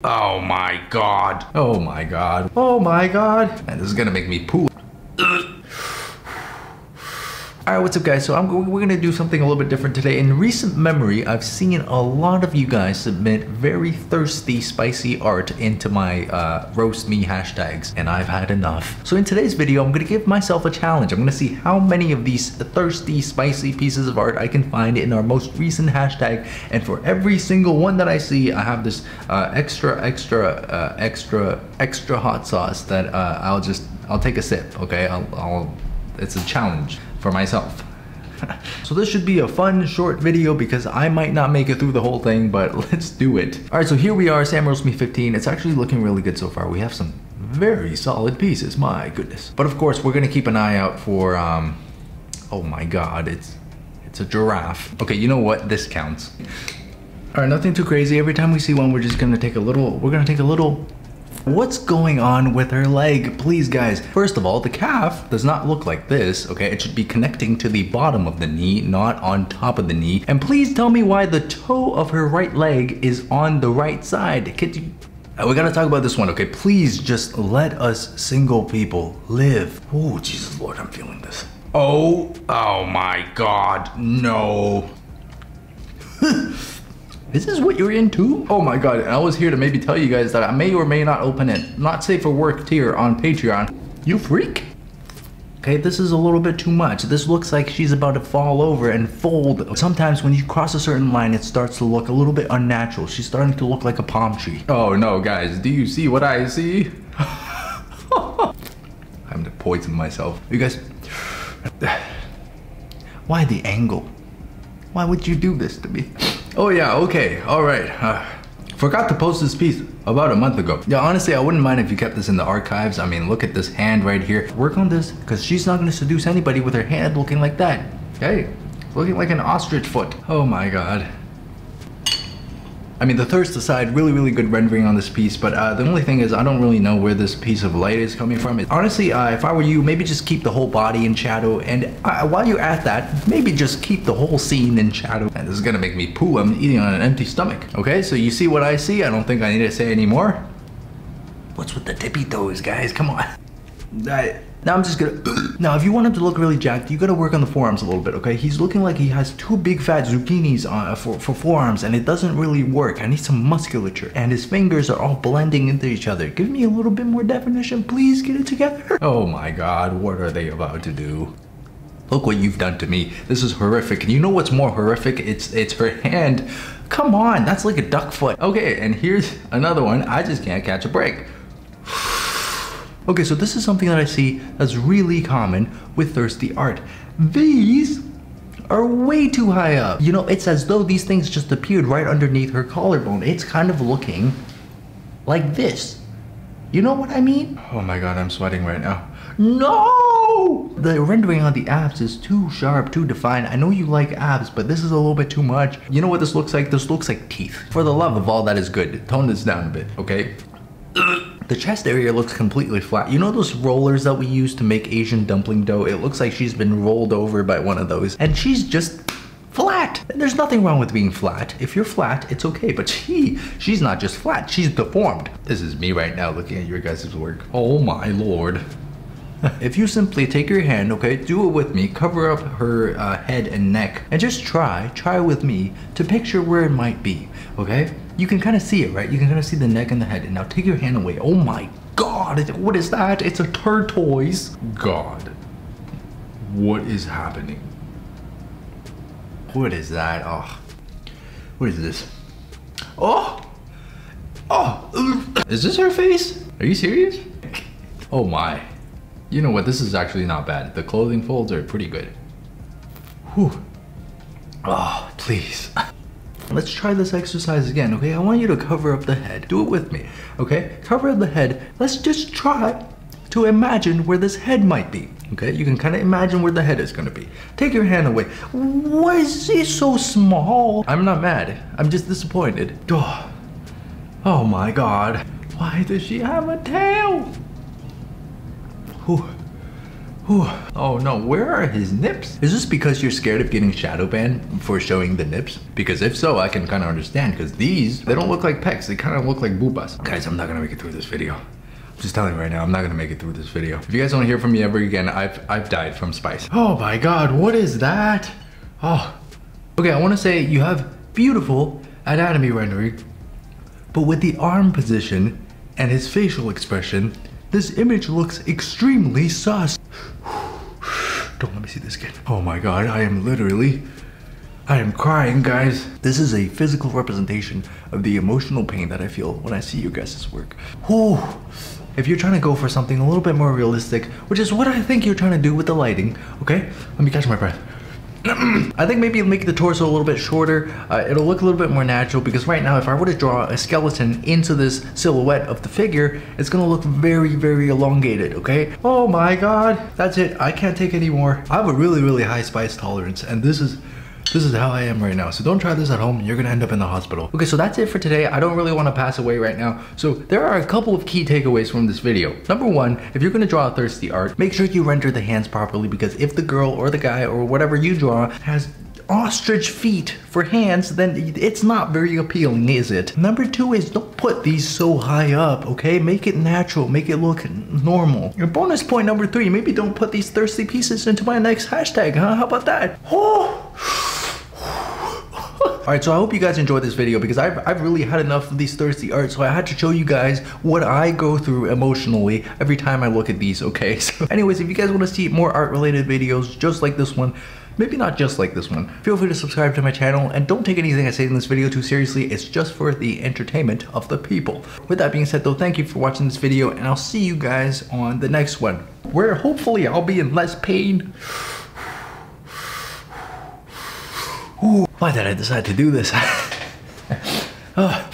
Oh my god. Oh my god. Oh my god. Man, this is gonna make me poo. Alright, what's up guys? So we're gonna do something a little bit different today. In recent memory, I've seen a lot of you guys submit very thirsty, spicy art into my roast me hashtags, and I've had enough. So in today's video, I'm gonna give myself a challenge. I'm gonna see how many of these thirsty, spicy pieces of art I can find in our most recent hashtag, and for every single one that I see, I have this extra hot sauce that I'll take a sip, okay? It's a challenge for myself. So this should be a fun short video because I might not make it through the whole thing, but let's do it. All right, so here we are, Sam Roast Me 15. It's actually looking really good so far. We have some very solid pieces, my goodness. But of course, we're gonna keep an eye out for, oh my God, it's a giraffe. Okay, you know what, this counts. All right, nothing too crazy. Every time we see one, we're gonna take a little. What's going on with her leg? Please guys, first of all, the calf does not look like this, okay? It should be connecting to the bottom of the knee, not on top of the knee. And please tell me why the toe of her right leg is on the right side. Could you... we gotta talk about this one, okay? Please just let us single people live. Oh, Jesus Lord, I'm feeling this. Oh my God, no. Is this what you're into? Oh my God, I was here to maybe tell you guys that I may or may not open it. Not safe for work tier on Patreon. You freak. Okay, this is a little bit too much. This looks like she's about to fall over and fold. Sometimes when you cross a certain line, it starts to look a little bit unnatural. She's starting to look like a palm tree. Oh no, guys, do you see what I see? I'm to poison myself. You guys, why the angle? Why would you do this to me? Oh yeah, okay, all right. Forgot to post this piece about a month ago. Yeah, honestly, I wouldn't mind if you kept this in the archives. I mean, look at this hand right here. Work on this, because she's not gonna seduce anybody with her hand looking like that. Okay, looking like an ostrich foot. Oh my God. I mean, the thirst aside, really good rendering on this piece, but the only thing is I don't really know where this piece of light is coming from. Honestly, if I were you, maybe just keep the whole body in shadow, and while you're at that, maybe just keep the whole scene in shadow. And this is gonna make me poo. I'm eating on an empty stomach. Okay, so you see what I see? I don't think I need to say any more. What's with the tippy toes, guys? Come on. Now I'm just gonna... Now, if you want him to look really jacked, you gotta work on the forearms a little bit, okay? He's looking like he has two big fat zucchinis for forearms, and it doesn't really work. I need some musculature, and his fingers are all blending into each other. Give me a little bit more definition, please. Get it together. Oh my God, what are they about to do? Look what you've done to me. This is horrific. And you know what's more horrific? It's her hand. Come on, that's like a duck foot. Okay, and here's another one. I just can't catch a break. Okay, so this is something that I see that's really common with thirsty art. These are way too high up. You know, it's as though these things just appeared right underneath her collarbone. It's kind of looking like this. You know what I mean? Oh my God, I'm sweating right now. No! The rendering on the abs is too sharp, too defined. I know you like abs, but this is a little bit too much. You know what this looks like? This looks like teeth. For the love of all that is good, tone this down a bit, okay? The chest area looks completely flat. You know those rollers that we use to make Asian dumpling dough? It looks like she's been rolled over by one of those, and she's just flat. And there's nothing wrong with being flat. If you're flat, it's okay, but she's not just flat, she's deformed. This is me right now looking at your guys' work. Oh my Lord. If you simply take your hand, okay, do it with me, cover up her head and neck, and just try with me to picture where it might be, okay? You can kind of see it, right? You can kind of see the neck and the head, and now take your hand away. Oh my God, what is that? It's a tortoise. God, what is happening? What is that? Oh, what is this? Oh, is this her face? Are you serious? Oh my. You know what, this is actually not bad. The clothing folds are pretty good. Whew. Oh, please. Let's try this exercise again, okay? I want you to cover up the head. Do it with me, okay? Cover up the head. Let's just try to imagine where this head might be, okay? You can kind of imagine where the head is gonna be. Take your hand away. Why is he so small? I'm not mad. I'm just disappointed. Oh my God. Why does she have a tail? Whew. Oh no, where are his nips? Is this because you're scared of getting shadow banned for showing the nips? Because if so, I can kind of understand, because these, they don't look like pecs, they kind of look like boobas. Guys, I'm not gonna make it through this video. I'm just telling you right now, I'm not gonna make it through this video. If you guys don't hear from me ever again, I've died from spice. Oh my God, what is that? Oh, okay, I wanna say you have beautiful anatomy rendering, but with the arm position and his facial expression, this image looks extremely sus. Don't let me see this again. Oh my God, I am crying, guys. This is a physical representation of the emotional pain that I feel when I see you guys' work. Whew. If you're trying to go for something a little bit more realistic, which is what I think you're trying to do with the lighting, okay? Let me catch my breath. I think maybe make the torso a little bit shorter. It'll look a little bit more natural, because right now if I were to draw a skeleton into this silhouette of the figure, it's gonna look very, very elongated, okay? Oh my God, that's it. I can't take any more. I have a really, really high spice tolerance, and this is how I am right now. So don't try this at home. You're gonna end up in the hospital. Okay, so that's it for today. I don't really wanna pass away right now. So there are a couple of key takeaways from this video. Number one, if you're gonna draw a thirsty art, make sure you render the hands properly, because if the girl or the guy or whatever you draw has ostrich feet for hands, then it's not very appealing, is it? Number two is don't put these so high up, okay? Make it natural, make it look normal. Your bonus point number three, maybe don't put these thirsty pieces into my next hashtag, huh? How about that? Oh! Alright, so I hope you guys enjoyed this video, because I've really had enough of these thirsty art, so I had to show you guys what I go through emotionally every time I look at these, okay? So anyways, if you guys want to see more art related videos just like this one, maybe not just like this one, feel free to subscribe to my channel, and don't take anything I say in this video too seriously. It's just for the entertainment of the people. With that being said though, thank you for watching this video, and I'll see you guys on the next one, where hopefully I'll be in less pain. Ooh, why did I decide to do this? Oh.